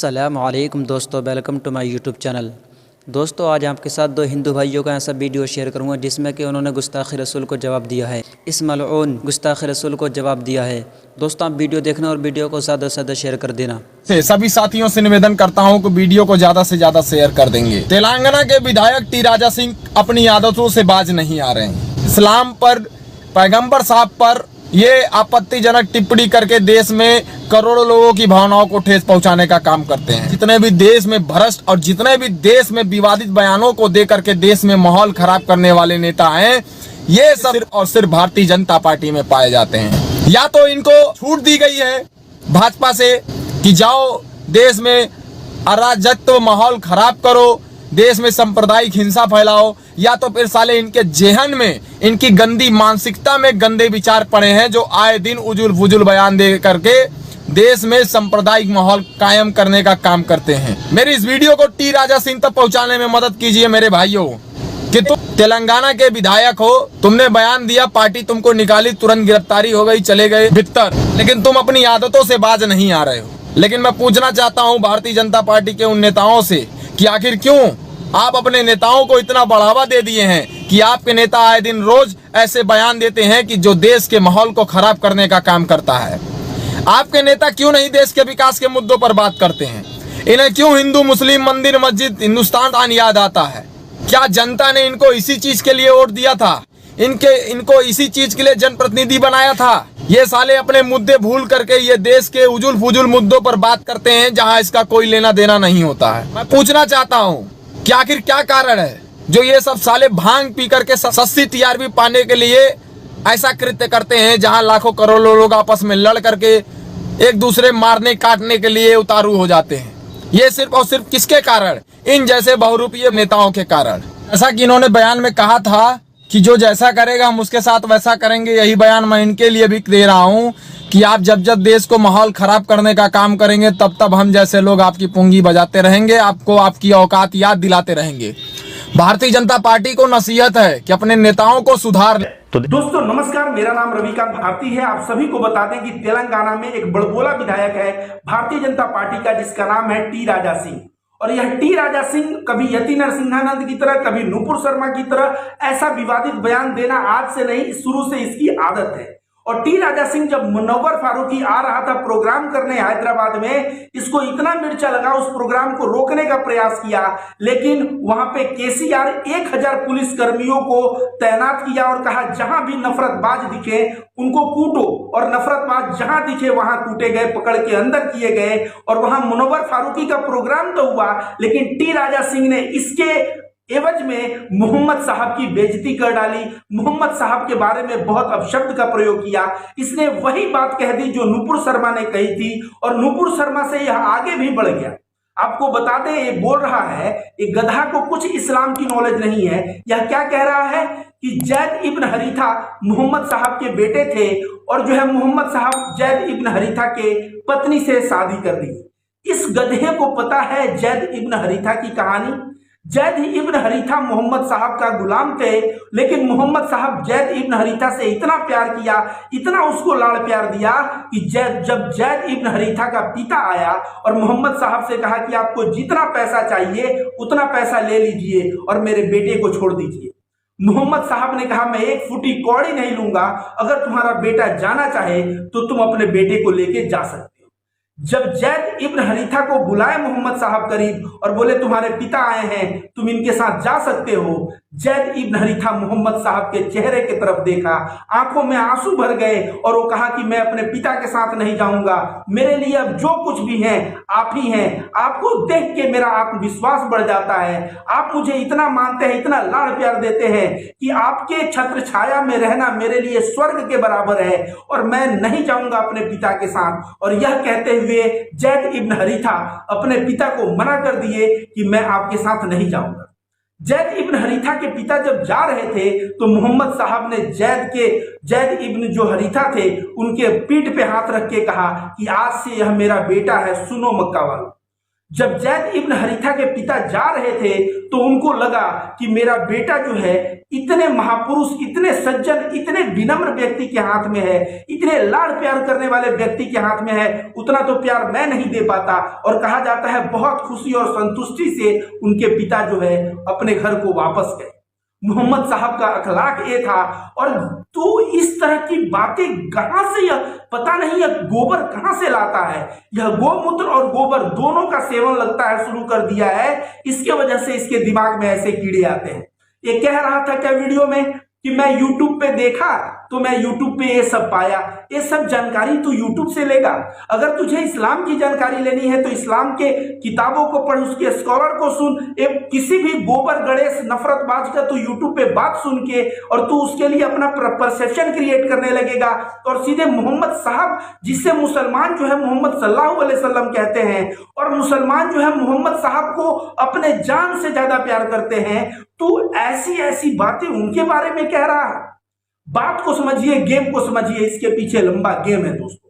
अस्सलामुअलैकुम दोस्तों, welcome to my YouTube channel. दोस्तों, आज आपके साथ दो हिंदू भाइयों का ऐसा वीडियो शेयर करूंगा जिसमें कि उन्होंने गुस्ताखी रसूल को जवाब दिया है। इस मलऊन गुस्ताखी रसूल को जवाब दिया है। दोस्तों, आप वीडियो देखना और वीडियो को ज़्यादा से ज़्यादा शेयर कर देना। सभी साथियों से निवेदन करता हूं कि वीडियो को ज्यादा से ज्यादा शेयर कर देंगे। तेलंगाना के विधायक टी राजा सिंह अपनी आदतों से बाज नहीं आ रहे हैं। इस्लाम पर, पैगंबर साहब पर ये आपत्तिजनक टिप्पणी करके देश में करोड़ों लोगों की भावनाओं को ठेस पहुंचाने का काम करते हैं। जितने भी देश में भ्रष्ट और जितने भी देश में विवादित बयानों को दे करके देश में माहौल खराब करने वाले नेता हैं, ये सब सिर्फ और सिर्फ भारतीय जनता पार्टी में पाए जाते हैं। या तो इनको छूट दी गई है भाजपा से कि जाओ देश में अराजकत्व माहौल खराब करो, देश में सांप्रदायिक हिंसा फैलाओ, या तो फिर साले इनके जेहन में, इनकी गंदी मानसिकता में गंदे विचार पड़े हैं जो आए दिन उजुल फुजुल बयान दे करके देश में सांप्रदायिक माहौल कायम करने का काम करते हैं। मेरी इस वीडियो को टी राजा सिंह तक पहुंचाने में मदद कीजिए मेरे भाइयों कि तुम तेलंगाना के विधायक हो, तुमने बयान दिया, पार्टी तुमको निकाली, तुरंत गिरफ्तारी हो गई, चले गए भीतर, लेकिन तुम अपनी आदतों से बाज नहीं आ रहे हो। लेकिन मैं पूछना चाहता हूं भारतीय जनता पार्टी के उन नेताओं से कि आखिर क्यों आप अपने नेताओं को इतना बढ़ावा दे दिए हैं कि आपके नेता आए दिन रोज ऐसे बयान देते हैं कि जो देश के माहौल को खराब करने का काम करता है। आपके नेता क्यों नहीं देश के विकास के मुद्दों पर बात करते हैं? इन्हें क्यों हिंदू मुस्लिम मंदिर मस्जिद हिंदुस्तान याद आता है? क्या जनता ने इनको इसी चीज के लिए वोट दिया था? इनको इसी चीज के लिए जनप्रतिनिधि बनाया था? ये साले अपने मुद्दे भूल करके ये देश के उजुल फुजुल मुद्दों पर बात करते हैं जहां इसका कोई लेना देना नहीं होता है। मैं पूछना चाहता हूं कि आखिर क्या कारण है जो ये सब साले भांग पी करके सस्ती टीआरपी पाने के लिए ऐसा कृत्य करते हैं जहां लाखों करोड़ों लोग आपस में लड़ करके एक दूसरे मारने काटने के लिए उतारू हो जाते हैं। ये सिर्फ और सिर्फ किसके कारण? इन जैसे बहुरूपीय नेताओं के कारण। ऐसा कि इन्होंने बयान में कहा था कि जो जैसा करेगा हम उसके साथ वैसा करेंगे। यही बयान मैं इनके लिए भी दे रहा हूं कि आप जब जब देश को माहौल खराब करने का काम करेंगे तब तब हम जैसे लोग आपकी पुंगी बजाते रहेंगे, आपको आपकी औकात याद दिलाते रहेंगे। भारतीय जनता पार्टी को नसीहत है कि अपने नेताओं को सुधार ले। तो दोस्तों नमस्कार, मेरा नाम रविकांत भारती है। आप सभी को बता दें कि तेलंगाना में एक बड़बोला विधायक है भारतीय जनता पार्टी का, जिसका नाम है टी राजा सिंह। और यह टी राजा सिंह कभी यति नरसिंहानंद की तरह, कभी नूपुर शर्मा की तरह ऐसा विवादित बयान देना आज से नहीं, शुरू से इसकी आदत है। और टी राजा सिंह जब मुनव्वर फारूकी आ रहा था प्रोग्राम करने हैदराबाद में, इसको इतना मिर्चा लगा, उस प्रोग्राम को रोकने का प्रयास किया, लेकिन वहां पे केसीआर 1000 पुलिस कर्मियों को तैनात किया और कहा जहां भी नफरतबाज दिखे उनको कूटो। और नफरतबाज जहां दिखे वहां कूटे गए, पकड़ के अंदर किए गए। और वहां मुनव्वर फारूकी का प्रोग्राम तो हुआ, लेकिन टी राजा सिंह ने इसके एवज में मोहम्मद साहब की बेइज्जती कर डाली, मोहम्मद साहब के बारे में बहुत अपशब्द का प्रयोग किया। इसने वही बात कह दी जो नूपुर शर्मा ने कही थी, और नूपुर शर्मा से यह आगे भी बढ़ गया। आपको बता दें, ये बोल रहा है, एक गधा को कुछ इस्लाम की नॉलेज नहीं है। यह क्या कह रहा है कि जैद इब्न हरीथा मोहम्मद साहब के बेटे थे, और जो है मोहम्मद साहब जैद इब्न हरीथा के पत्नी से शादी कर दी। इस गधे को पता है जैद इब्न हरीथा की कहानी। जैद इब्न हरीथा मोहम्मद साहब का गुलाम थे, लेकिन मोहम्मद साहब जैद इब्न हरीथा से इतना प्यार किया, इतना उसको लाड़ प्यार दिया कि जब जैद इब्न हरीथा का पिता आया और मोहम्मद साहब से कहा कि आपको जितना पैसा चाहिए उतना पैसा ले लीजिए और मेरे बेटे को छोड़ दीजिए, मोहम्मद साहब ने कहा मैं एक फुटी कौड़ी नहीं लूंगा, अगर तुम्हारा बेटा जाना चाहे तो तुम अपने बेटे को लेके जा सकते हो। जब जैद इब्न हरीथा को बुलाए मोहम्मद साहब करीब और बोले तुम्हारे पिता आए हैं, तुम इनके साथ जा सकते हो, जैद इब्न हरीथा मोहम्मद साहब के चेहरे की तरफ देखा, आंखों में आंसू भर गए और वो कहा कि मैं अपने पिता के साथ नहीं जाऊंगा, मेरे लिए अब जो कुछ भी है आप ही हैं। आपको देख के मेरा आत्मविश्वास बढ़ जाता है, आप मुझे इतना मानते हैं, इतना लाड़ प्यार देते हैं कि आपके छत्र छाया में रहना मेरे लिए स्वर्ग के बराबर है, और मैं नहीं जाऊंगा अपने पिता के साथ। और यह कहते हुए जैद इब्न हरीथा अपने पिता को मना कर दिए कि मैं आपके साथ नहीं जाऊंगा। जैद इब्न हरीथा के पिता जब जा रहे थे तो मोहम्मद साहब ने जैद इब्न जो हरीथा थे उनके पीठ पे हाथ रख के कहा कि आज से यह मेरा बेटा है, सुनो मक्का वालों। जब जैद इब्न हरीथा के पिता जा रहे थे तो उनको लगा कि मेरा बेटा जो है इतने महापुरुष, इतने सज्जन, इतने विनम्र व्यक्ति के हाथ में है, इतने लाड़ प्यार करने वाले व्यक्ति के हाथ में है, उतना तो प्यार मैं नहीं दे पाता। और कहा जाता है बहुत खुशी और संतुष्टि से उनके पिता जो है अपने घर को वापस गए। मोहम्मद साहब का अखलाक ये था। और तो इस तरह की बातें कहां से, यह पता नहीं यह गोबर कहां से लाता है, यह गोमूत्र और गोबर दोनों का सेवन लगता है शुरू कर दिया है, इसके वजह से इसके दिमाग में ऐसे कीड़े आते हैं। ये कह रहा था क्या वीडियो में कि मैं YouTube पे देखा तो मैं YouTube पे ये सब पाया। ये सब जानकारी तू YouTube से लेगा। अगर तुझे इस्लाम की जानकारी लेनी है तो इस्लाम के किताबों को पढ़, उसके स्कॉलर को सुन। किसी भी गोबर गणेश नफरतबाज का तू YouTube पे बात सुन के और तू उसके लिए अपना परसेप्शन क्रिएट करने लगेगा और सीधे मोहम्मद साहब, जिससे मुसलमान जो है मोहम्मद सल्लल्लाहु अलैहि वसल्लम कहते हैं और मुसलमान जो है मोहम्मद साहब को अपने जान से ज्यादा प्यार करते हैं, तू ऐसी ऐसी बातें उनके बारे में कह रहा है। बात को समझिए, गेम को समझिए, इसके पीछे लंबा गेम है दोस्तों।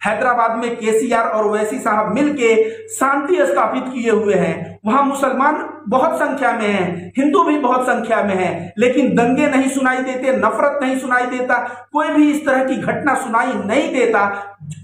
हैदराबाद में केसीआर और ओवैसी साहब मिलके शांति स्थापित किए हुए हैं। वहां मुसलमान बहुत संख्या में हैं, हिंदू भी बहुत संख्या में हैं, लेकिन दंगे नहीं सुनाई देते, नफरत नहीं सुनाई देता, कोई भी इस तरह की घटना सुनाई नहीं देता।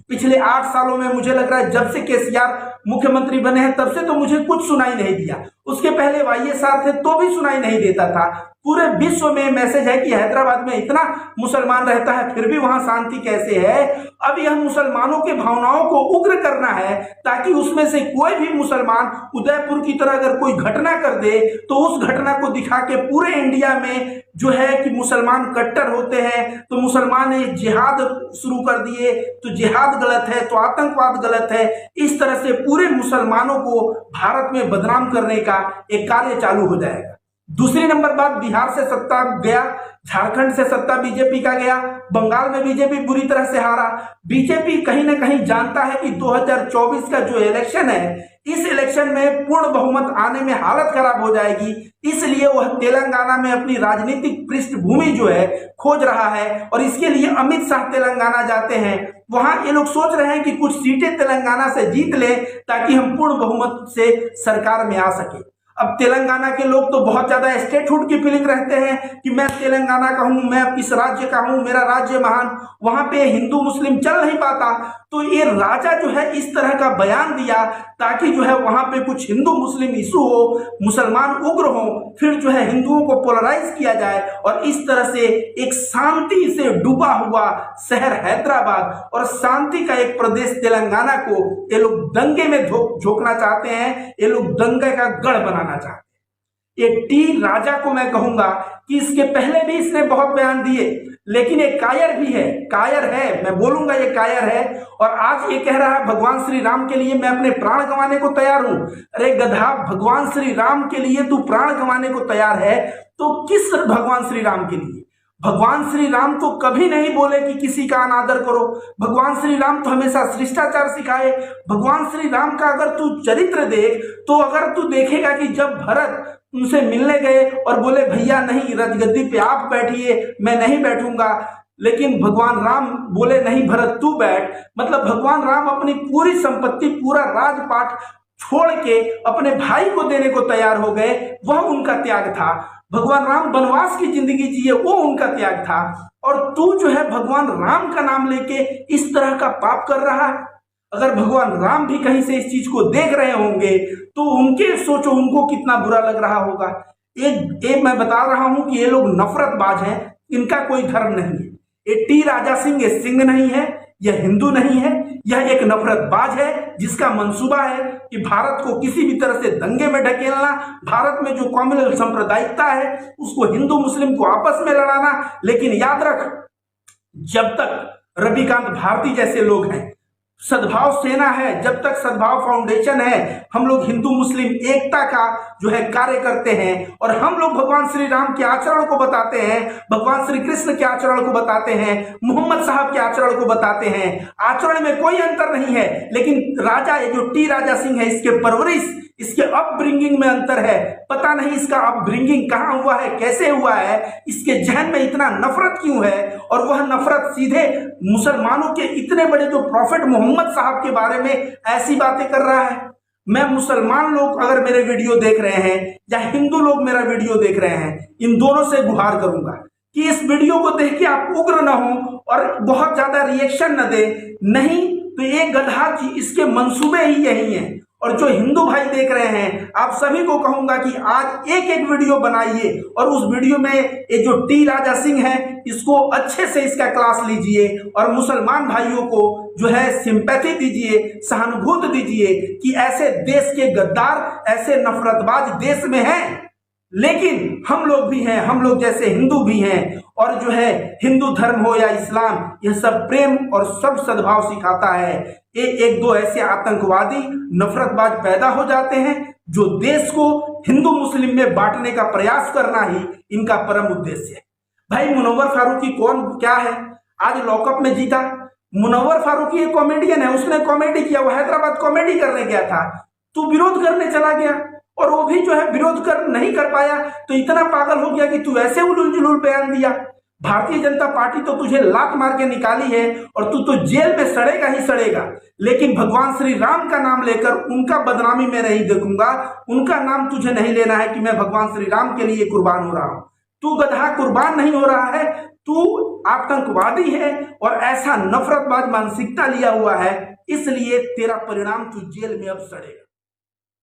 पिछले 8 सालों में मुझे लग रहा है जब से केसीआर मुख्यमंत्री बने हैं तब से तो मुझे कुछ सुनाई नहीं दिया। उसके पहले वाईएसआर थे तो भी सुनाई नहीं देता था। पूरे विश्व में मैसेज है कि हैदराबाद में इतना मुसलमान रहता है फिर भी वहां शांति कैसे है। अब यह मुसलमानों के भावनाओं को उग्र करना है ताकि उसमें से कोई भी मुसलमान उदयपुर की तरह अगर कोई घटना कर दे तो उस घटना को दिखा के पूरे इंडिया में जो है कि मुसलमान कट्टर होते हैं, तो मुसलमान ने जिहाद शुरू कर दिए, तो जिहाद गलत है, तो आतंकवाद गलत है। इस तरह से पूरे मुसलमानों को भारत में बदनाम करने का एक कार्य चालू हो जाएगा। दूसरी नंबर बात, बिहार से सत्ता गया, झारखंड से सत्ता बीजेपी का गया, बंगाल में बीजेपी बुरी तरह से हारा। बीजेपी कहीं ना कहीं जानता है कि 2024 का जो इलेक्शन है, इस इलेक्शन में पूर्ण बहुमत आने में हालत खराब हो जाएगी, इसलिए वह तेलंगाना में अपनी राजनीतिक पृष्ठभूमि जो है खोज रहा है। और इसके लिए अमित शाह तेलंगाना जाते हैं। वहां ये लोग सोच रहे हैं कि कुछ सीटें तेलंगाना से जीत ले ताकि हम पूर्ण बहुमत से सरकार में आ सके। अब तेलंगाना के लोग तो बहुत ज्यादा स्टेटहुड की फीलिंग रहते हैं कि मैं तेलंगाना का हूं, मैं इस राज्य का हूं, मेरा राज्य महान। वहां पे हिंदू मुस्लिम चल नहीं पाता, तो ये राजा जो है इस तरह का बयान दिया ताकि जो है वहां पे कुछ हिंदू मुस्लिम इशू हो, मुसलमान उग्र हो, फिर जो है हिंदुओं को पोलराइज किया जाए और इस तरह से एक शांति से डूबा हुआ शहर हैदराबाद और शांति का एक प्रदेश तेलंगाना को ये लोग दंगे में झोंकना चाहते हैं, ये लोग दंगे का गढ़ बनाना चाहते हैं। ये टी राजा को मैं कहूंगा कि इसके पहले भी इसने बहुत बयान दिए, लेकिन ये कायर भी है, कायर है, मैं बोलूंगा ये कायर है। और आज ये कह रहा है भगवान श्री राम के लिए मैं अपने प्राण गंवाने को तैयार हूं। अरे गधा, भगवान श्री राम के लिए तू प्राण गंवाने को तैयार है तो किस भगवान श्री राम के लिए? भगवान श्री राम तो कभी नहीं बोले कि किसी का अनादर करो। भगवान श्री राम तो हमेशा शिष्टाचार सिखाए। भगवान श्री राम का अगर तू चरित्र देख तो अगर तू देखेगा कि जब भरत उनसे मिलने गए और बोले भैया नहीं, राजगद्दी पे आप बैठिए, मैं नहीं बैठूंगा, लेकिन भगवान राम बोले नहीं भरत तू बैठ। मतलब भगवान राम अपनी पूरी संपत्ति, पूरा राजपाट छोड़ के अपने भाई को देने को तैयार हो गए, वह उनका त्याग था। भगवान राम वनवास की जिंदगी जिए, वो उनका त्याग था। और तू जो है भगवान राम का नाम लेके इस तरह का पाप कर रहा है। अगर भगवान राम भी कहीं से इस चीज को देख रहे होंगे तो उनके सोचो उनको कितना बुरा लग रहा होगा। एक मैं बता रहा हूं कि ये लोग नफरतबाज हैं, इनका कोई धर्म नहीं है। ये टी राजा सिंह, ये सिंह नहीं है, यह हिंदू नहीं है, यह एक नफरतबाज है जिसका मंसूबा है कि भारत को किसी भी तरह से दंगे में ढकेलना, भारत में जो कम्युनल सांप्रदायिकता है उसको हिंदू मुस्लिम को आपस में लड़ाना। लेकिन याद रख, जब तक रविकांत भारती जैसे लोग हैं, सद्भाव सेना है, जब तक सद्भाव फाउंडेशन है, हम लोग हिंदू मुस्लिम एकता का जो है कार्य करते हैं और हम लोग भगवान श्री राम के आचरण को बताते हैं, भगवान श्री कृष्ण के आचरण को बताते हैं, मोहम्मद साहब के आचरण को बताते हैं। आचरण में कोई अंतर नहीं है, लेकिन राजा ये जो टी राजा सिंह है, इसके परवरिश, इसके अपब्रिंगिंग में अंतर है। पता नहीं इसका अपब्रिंगिंग कहाँ हुआ है, कैसे हुआ है, इसके जहन में इतना नफरत क्यों है। और वह नफरत सीधे मुसलमानों के इतने बड़े जो प्रॉफिट मोहम्मद साहब के बारे में ऐसी बातें कर रहा है। मैं मुसलमान लोग अगर मेरे वीडियो देख रहे हैं या हिंदू लोग मेरा वीडियो देख रहे हैं, इन दोनों से गुहार करूंगा कि इस वीडियो को देख के आप उग्र न हो और बहुत ज्यादा रिएक्शन न दे। नहीं तो ये गधा जी, इसके मंसूबे ही यही हैं। और जो हिंदू भाई देख रहे हैं, आप सभी को कहूंगा कि आज एक एक वीडियो बनाइए और उस वीडियो में ये जो टी राजा सिंह है, इसको अच्छे से इसका क्लास लीजिए और मुसलमान भाइयों को जो है सिंपैथी दीजिए, सहानुभूति दीजिए कि ऐसे देश के गद्दार, ऐसे नफरतबाज देश में हैं, लेकिन हम लोग भी हैं, हम लोग जैसे हिंदू भी हैं। और जो है हिंदू धर्म हो या इस्लाम, यह सब प्रेम और सब सद्भाव सिखाता है। ये एक दो ऐसे आतंकवादी नफरतबाज पैदा हो जाते हैं जो देश को हिंदू मुस्लिम में बांटने का प्रयास करना ही इनका परम उद्देश्य है। भाई मुनव्वर फारूकी कौन क्या है, आज लॉकअप में जीता। मुनव्वर फारूकी एक कॉमेडियन है, उसने कॉमेडी किया, वो हैदराबाद कॉमेडी करने गया था, तू विरोध करने चला गया और वो भी जो है विरोध नहीं कर पाया, तो इतना पागल हो गया कि तू ऐसे उलूल जुलूल बयान दिया। भारतीय जनता पार्टी तो तुझे लात मार के निकाली है और तू तो जेल में सड़ेगा ही सड़ेगा, लेकिन भगवान श्री राम का नाम लेकर उनका बदनामी मैं नहीं देखूंगा। उनका नाम तुझे नहीं लेना है कि मैं भगवान श्री राम के लिए कुर्बान हो रहा हूं। तू गधा कुर्बान नहीं हो रहा है, तू आतंकवादी है और ऐसा नफरतबाज मानसिकता लिया हुआ है, इसलिए तेरा परिणाम तू जेल में अब सड़ेगा।